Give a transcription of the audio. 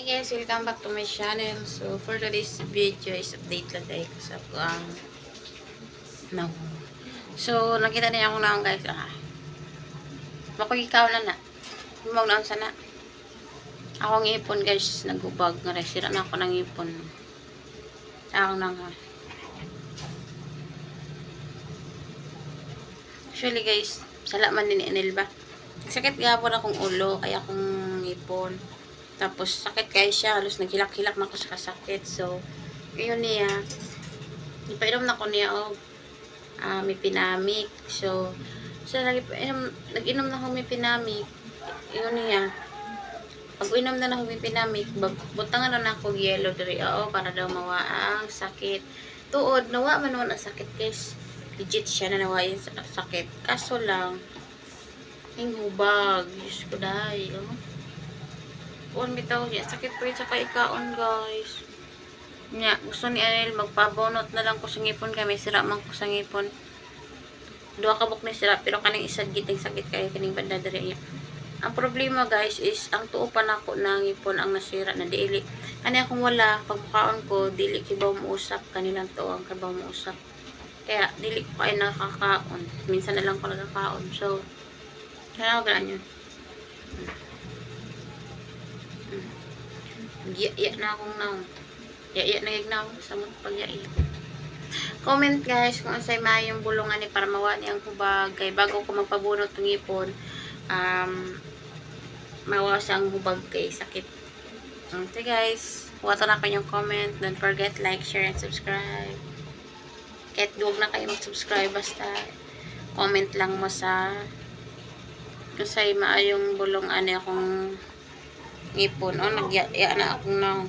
Hi guys, welcome back to my channel. So for today's video is update lang tayo sa ang no. So nakita niya ako na guys. Makikikaw na na. Humag na sana. Ako ng ipon guys, nagubag nga rin. Sira na ako ng ipon. Ako na nga. Actually guys, sala man din inil ba? Sakit nga po na akong ulo, kaya akong ipon. Tapos, sakit kayo siya. Halos naghilak-hilak na ako sa kasakit. So, yun niya. Ipainom na ko niya may pinamik. So, nag-inom na ako may pinamik. Yun niya. Pag inom na ako may pinamik, butangan na ako yellow diri. Para daw mawa ang sakit. Tuod, nawa man naman ang sakit guys. Legit siya na nawa yung sakit. Kaso lang, yung hubag. Diyos ko dahil. Bitaw niya. Sakit po yun sa kaikaon guys. Nya, gusto ni Anel magpabonot na lang ko sa ngipon kami. Sira man ko sa ngipon. Dua kabuk na sira. Pero kaning isa giting sakit kayo. Kaning banda diri niya. Ang problema guys is ang tuo pa na ako na ngipon ang nasira na dili. Ani akong wala. Pagbukaon ko, dili kibaw mo usap. Kanilang tuo ang kibaw mo usap. Kaya dili ko kayo nakakaon. Minsan na lang ko nagkakaon. So, kaya ako ganyan yun. Iya na akong naong. Iya na gignaw sa mga pag-iya. Comment guys kung ansay mayong bulungan ni para mawa ni ang hubag. Kay bago ko magpabunot ng ipon, mawa siyang hubag kay sakit. Okay guys, wato na kanyang comment. Don't forget like, share, and subscribe. Kahit duwag na kayo mag-subscribe, basta comment lang mo sa kasi maayong bulong ani akong ngipon. Nagyaya na akong naong.